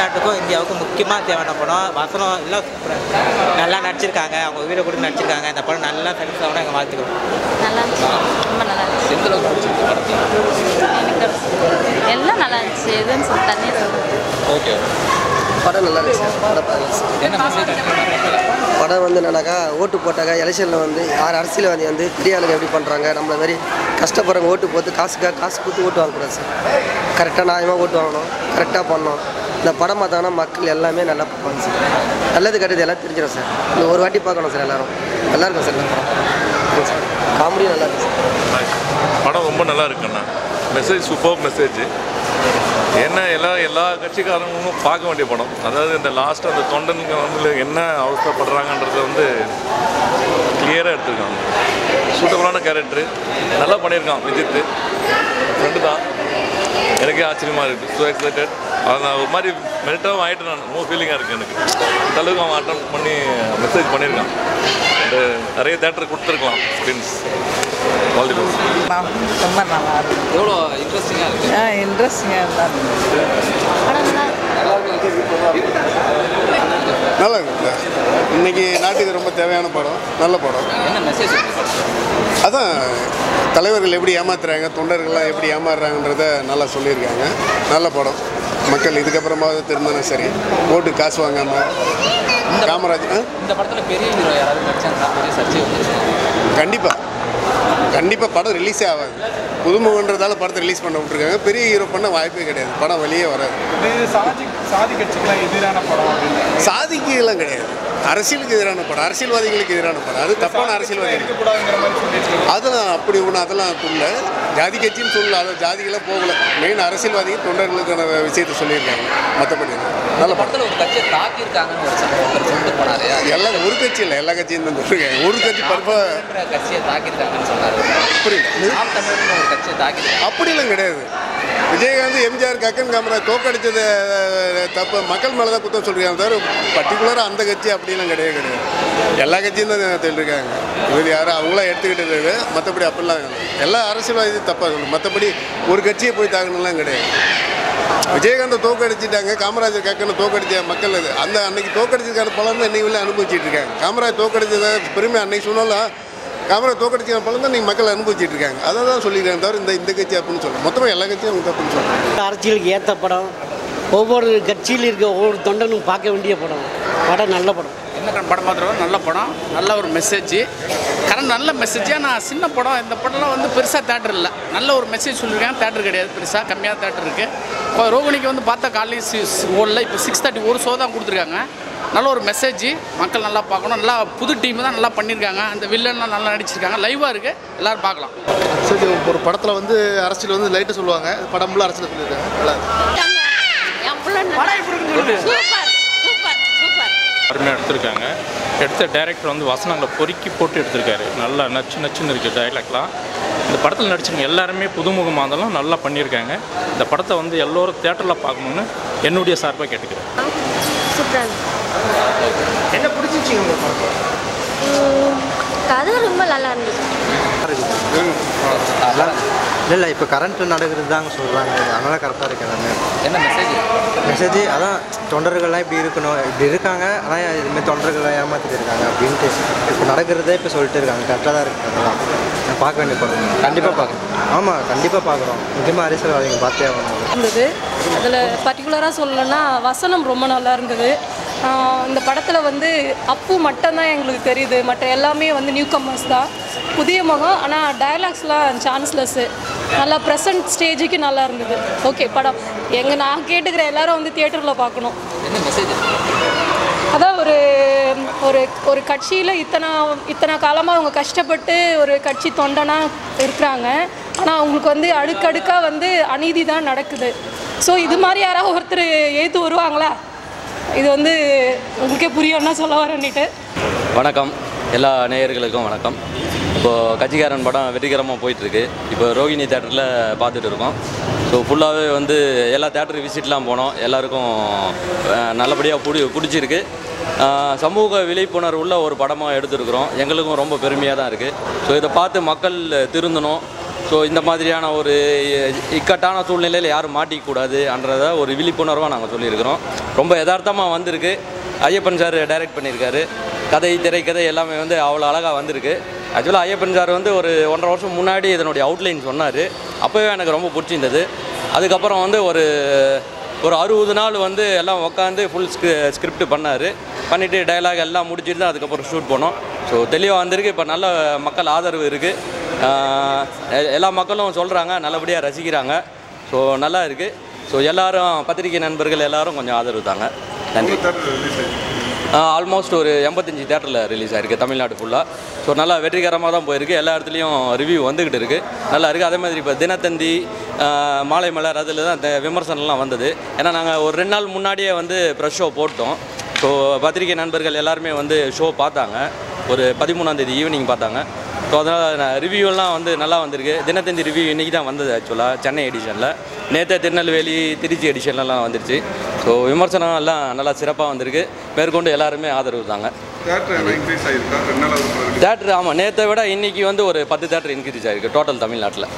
தமிழ்நாட்டுக்கும் இந்தியாவுக்கும் முக்கியமாக தேவையான படம். வசனம் எல்லாம் நல்லா நடிச்சிருக்காங்க, அவங்க உயிரை கூட நடிச்சிருக்காங்க. இந்த படம் நல்லா சக்ஸஸ் ஆகணும் எங்கள் வாழ்த்துக்கிறோம். நல்லா இருந்துச்சு, ரொம்ப நல்லா இருந்துச்சு. எனக்கு எல்லாம் நல்லா இருந்துச்சு. எதுன்னு சொல்லி தண்ணி சொல்லுங்கள். ஓகே, படம் நல்லா இருந்துச்சு. படம் வந்து என்னன்னாக்கா ஓட்டு போட்டாக்கா எலெக்ஷனில் வந்து யார் அரசியல்வாதி வந்து பெரிய ஆளுங்க எப்படி பண்ணுறாங்க, நம்மள மாதிரி கஷ்டப்படுறவங்க ஓட்டு போட்டு காசு கொடுத்து ஓட்டு வாங்கக்கூடாது சார். கரெக்டாக நியாயமாக ஓட்டு வாங்கணும், கரெக்டாக பண்ணணும். இந்த படம் பார்த்தாங்கன்னா மக்கள் எல்லாமே நல்லா பார்ப்பாங்க சார். நல்லது கெட்டது எல்லாம் தெரிஞ்சிடும் சார். இந்த ஒரு வாட்டி பார்க்கணும் சார். எல்லோரும் நல்லா இருக்கும் சார். இந்த படம் சார் காமெடியும் நல்லா இருக்கு சார். படம் ரொம்ப நல்லா இருக்குண்ணா. Message super message. என்ன எல்லா கட்சிக்காரங்களும் பார்க்க வேண்டிய படம். அதாவது இந்த லாஸ்ட் அந்த தொண்டனுங்க வந்து என்ன அவஸ்தைப்படுறாங்கன்றதை வந்து கிளியராக எடுத்துருக்காங்க. சூட்டபுளான கேரக்டரு, நல்லா பண்ணியிருக்கான் விஜித்து. ஃப்ரெண்டு தான், எனக்கே ஆச்சரியமாக இருக்குது. So excited. அதை நான் ஒரு மாதிரி மெல்ட்டாகவும் ஆகிட்டு நான் ரொம்ப ஃபீலிங்காக இருக்குது எனக்கு. இந்த அளவுக்கு அவன் அட்டன் பண்ணி மெசேஜ் பண்ணியிருக்கான். அந்த நிறைய தேட்டர் கொடுத்துருக்கலாம் ஸ்க்ரீன்ஸ். All the best. ரொம்ப நல்லா இருக்கு. எவ்வளோ இன்ட்ரெஸ்டிங்காக இருக்குது? இன்ட்ரெஸ்டிங்காக தான் நல்லா இருக்குல்ல. இன்றைக்கி நாட்டுக்கு ரொம்ப தேவையான படம், நல்ல படம். என்ன மெசேஜ்? அதான் தலைவர்கள் எப்படி ஏமாத்துறாங்க, தொண்டர்கள்லாம் எப்படி ஏமாறுறாங்கன்றத நல்லா சொல்லியிருக்காங்க. நல்ல படம். மக்கள் இதுக்கப்புறமாவது திரும்பினா சரி, ஓட்டு காசு வாங்காமல். காமராஜ் இந்த படத்தில் பெரிய ஹீரோ யாராவது நடிச்சாங்கன்னா பெரிய சர்ச்சை வந்துருச்சு. கண்டிப்பாக படம் ரிலீஸே ஆகாது. புதுமுகன்றதால படத்தை ரிலீஸ் பண்ண விட்டுருக்காங்க. பெரிய ஹீரோ பண்ண வாய்ப்பே கிடையாது. படம் வெளியே வராது. சாதி கட்சிக்கெல்லாம் எதிரான படம். சாதிக்கெல்லாம் கிடையாது, அரசியலுக்கு எதிரான படம், அரசியல்வாதிகளுக்கு எதிரான படம். அது தப்பான அரசியல்வாதி. அதெல்லாம் அப்படி ஒன்று அதெல்லாம் சொல்ல, ஜாதி கட்சின்னு சொல்லல. அதை ஜாதிகளாக போகல. மெயின் அரசியல்வாதிகள் தொண்டர்களுக்கான விஷயத்தை சொல்லியிருக்காங்க. மற்றபடி நல்ல படத்தில் ஒரு கட்சியை தாக்கியிருக்காங்கன்னு ஒரு சொல்லிட்டு போனார். எல்லாம் ஒரு கட்சி இல்லை, எல்லா கட்சியும் தான் சொல்லியிருக்காங்க. ஒரு கட்சி கட்சியை தாக்கியிருக்காங்கன்னு சொன்னார். புரியல. ஒரு கட்சியை தாக்கியிருக்காங்க அப்படிலாம் கிடையாது. விஜயகாந்த் எம்ஜிஆர் கக்கன் காமராஜ் தோக்கடிச்சது தப்பு, மக்கள் மேலே தான் குற்றம் சொல்லியிருக்காங்க. தவிர பர்டிகுலராக அந்த கட்சி அப்படிலாம் கிடையாது. எல்லா கட்சியும் தான் சொல்லியிருக்காங்க. இது யாரும் அவங்களாம் எடுத்துக்கிட்டு. மற்றபடி அப்படிலாம் எல்லா அரசியல்வாதி தப்பாக சொல்லணும். மற்றபடி ஒரு கட்சியை போய் தாக்கணும்லாம் கிடையாது. விஜயகாந்தை தோக்கடிச்சிட்டாங்க, காமராஜர் கக்கனை தோக்கடிச்ச மக்கள் அது அந்த அன்னைக்கு தோக்கடிச்சதுக்கான பலன் தான் இன்னைக்கு அனுபவிச்சுட்டு இருக்காங்க. காமராஜ் தோக்கடிச்சதை பெருமை அன்னைக்கு சொன்னாலும் காமராஜ் தோக்கடிச்ச பலன் தான் நீங்கள் மக்கள் அனுபவிச்சுட்டு இருக்காங்க. அதை தான் சொல்லியிருக்காங்க. தவிர இந்த கட்சி அப்படின்னு சொல்லுங்கள். மொத்தமாக எல்லா கட்சியும் அவங்க தப்புன்னு சொல்லுவாங்க. அரசியலுக்கு ஏற்ற படம், ஒவ்வொரு கட்சியில் இருக்க ஒவ்வொரு தொண்டனும் பார்க்க வேண்டிய படம். நல்ல படம். என்ன படம் பார்த்துருவோம். நல்ல படம், நல்ல ஒரு மெசேஜ். நல்ல மெசேஜ். ஆனால் சின்ன படம். இந்த படம்லாம் வந்து பெருசாக தேட்டர் இல்லை. நல்ல ஒரு மெசேஜ் சொல்லியிருக்காங்க. தேட்டர் கிடையாது, பெருசாக கம்மியாக தேட்டர் இருக்குது. இப்போ ரோகிணிக்கு வந்து பார்த்தா காலையில் ஓடல. இப்போ 6:30 ஒரு ஷோ தான் கொடுத்துருக்காங்க. நல்ல ஒரு மெசேஜ். மக்கள் நல்லா பார்க்கணும். நல்லா புது டீம் தான் நல்லா பண்ணியிருக்காங்க. அந்த வில்லன்லாம் நல்லா நடிச்சிருக்காங்க. லைவாக இருக்குது, எல்லோரும் பார்க்கலாம். சரி, ஒரு படத்தில் வந்து அரசியல் வந்து லைட்டாக சொல்லுவாங்க. படம் ஃபுல்லாக அரசியல் சொல்லியிருக்காங்க. நல்லா அருமையாக எடுத்திருக்காங்க. எடுத்த டைரக்டர் வந்து வசனங்களை பொறுக்கி போட்டு எடுத்திருக்காரு. நல்லா நச்சுன்னு இருக்குது டைலாக்லாம். இந்த படத்தில் நடிச்சிருங்க எல்லாருமே புதுமுகமாக இருந்தாலும் நல்லா பண்ணியிருக்காங்க. இந்த படத்தை வந்து எல்லோரும் தேட்டரில் பார்க்கணுன்னு என்னுடைய சார்பாக கேட்டுக்கிறேன். என்ன பிடிச்சிச்சிங்க உங்கள் படம்? கதை ரொம்ப நல்லா இருந்துச்சு. இல்லை இப்போ கரண்ட் நடக்கிறது தாங்க சொல்கிறாங்க. அதனால் கரெக்டாக இருக்காங்க. என்ன மெசேஜ் அதான் தொண்டர்கள்லாம் இப்படி இருக்கணும், இப்படி இருக்காங்க. ஆனால் இதுமாதிரி தொண்டர்கள்லாம் ஏமாற்றிட்டு இருக்காங்க அப்படின்ட்டு இப்போ நடக்கிறதே இப்போ சொல்லிட்டு இருக்காங்க. கரெக்டாக தான் இருக்குது. அதெல்லாம் நான் பார்க்க வேண்டிய படம். கண்டிப்பாக பார்க்குறேன். ஆமாம், கண்டிப்பாக பார்க்குறோம். முக்கியமாக அரசியல்வாதிங்க பார்த்தே இருந்தது. அதில் பர்டிகுலராக சொல்லணும்னா வசனம் ரொம்ப நல்லா இருந்தது. இந்த படத்தில் வந்து அப்பு மட்டும்தான் எங்களுக்கு தெரியுது. மற்ற எல்லாமே வந்து நியூ கம்மர்ஸ் தான், புதிய முகம். ஆனால் டயலாக்ஸ்லாம் சான்ஸ்லெஸ்ஸு. நல்லா ப்ரெசன்ட் ஸ்டேஜுக்கு நல்லா இருந்தது. ஓகே படம். நான் கேட்டுக்கிற எல்லாரும் வந்து தியேட்டரில் பார்க்கணும். அதான் ஒரு கட்சியில் இத்தனை காலமாக அவங்க கஷ்டப்பட்டு ஒரு கட்சி தொண்டனாக இருக்கிறாங்க. ஆனால் அவங்களுக்கு வந்து அடுக்கடுக்காக வந்து அநீதி தான் நடக்குது. ஸோ இது மாதிரி யாராவது ஒருத்தர் ஏற்று வருவாங்களா? இது வந்து உங்களுக்கே புரியும்னா சொல்ல வரேன்னுட்டு. வணக்கம், எல்லா நேயர்களுக்கும் வணக்கம். இப்போது கட்சிக்காரன் படம் வெற்றிகரமாக போயிட்டுருக்கு. இப்போ ரோகிணி தேட்டரில் பார்த்துட்டு இருக்கோம். ஸோ ஃபுல்லாகவே வந்து எல்லா தேட்டருக்கு விசிட்லாம் போனோம். எல்லாருக்கும் நல்லபடியாக பிடிச்சிருக்கு. சமூக விழிப்புணர்வு உள்ள ஒரு படமாக எடுத்துருக்குறோம். எங்களுக்கும் ரொம்ப பெருமையாக தான் இருக்குது. ஸோ இதை பார்த்து மக்கள் திருந்தணும். ஸோ இந்த மாதிரியான ஒரு இக்கட்டான சூழ்நிலையில் யாரும் மாட்டிக்கூடாதுன்றத ஒரு விழிப்புணர்வாக நாங்கள் சொல்லியிருக்கிறோம். ரொம்ப யதார்த்தமாக வந்திருக்கு. ஐயப்பன் சார் டைரக்ட் பண்ணியிருக்காரு. கதை திரைக்கதை எல்லாமே வந்து அவ்வளோ அழகாக வந்திருக்கு. ஆக்சுவலாக ஐயப்பன் சார் வந்து ஒரு 1.5 வருஷம் முன்னாடி இதனுடைய அவுட்லைன் சொன்னார். அப்போவே எனக்கு ரொம்ப பிடிச்சிருந்தது. அதுக்கப்புறம் வந்து ஒரு 60 நாள் வந்து எல்லாம் உட்காந்து ஃபுல் ஸ்கிரிப்ட் பண்ணார். பண்ணிவிட்டு டைலாக் எல்லாம் முடிச்சுட்டு தான் அதுக்கப்புறம் ஷூட் பண்ணோம். ஸோ தெளிவாக வந்திருக்கு. இப்போ நல்ல மக்கள் ஆதரவு இருக்குது. எல்லா மக்களும் சொல்கிறாங்க, நல்லபடியாக ரசிக்கிறாங்க. ஸோ நல்லா இருக்குது. ஸோ எல்லோரும் பத்திரிகை நண்பர்கள் எல்லோரும் கொஞ்சம் ஆதரவு தாங்க. நன்றி. ஆல்மோஸ்ட் ஒரு 85 தேட்டரில் ரிலீஸ் ஆகிருக்கு தமிழ்நாடு ஃபுல்லாக. ஸோ நல்லா வெற்றிகரமாக தான் போயிருக்கு. எல்லா இடத்துலையும் ரிவ்யூ வந்துக்கிட்டு இருக்குது, நல்லா இருக்குது. அதே மாதிரி இப்போ தினத்தந்தி, மாலை மலர் அதில் தான் விமர்சனம்லாம் வந்தது. ஏன்னா நாங்கள் ஒரு 2 நாள் முன்னாடியே வந்து ப்ரெஷ் ஷோ போட்டோம். ஸோ பத்திரிகை நண்பர்கள் எல்லாருமே வந்து ஷோ பார்த்தாங்க. ஒரு 13ஆம் தேதி ஈவினிங் பார்த்தாங்க. ஸோ அதனால் ரிவ்யூலாம் வந்து நல்லா வந்திருக்கு. தினத்தந்தி ரிவ்யூ இன்றைக்கி தான் வந்தது. ஆக்சுவலாக சென்னை எடிஷனில் நேற்று திருநெல்வேலி திருச்சி எடிஷன்லாம் வந்துருச்சு. ஸோ விமர்சனம் எல்லாம் நல்லா சிறப்பாக வந்திருக்கு. மேற்கொண்டு எல்லாருமே ஆதரவு தாங்க. தேட்டர் ஆமாம், நேற்றை விட இன்றைக்கி வந்து ஒரு 10 தேட்டர் இன்க்ரீஸ் ஆகிருக்கு டோட்டல் தமிழ்நாட்டில்.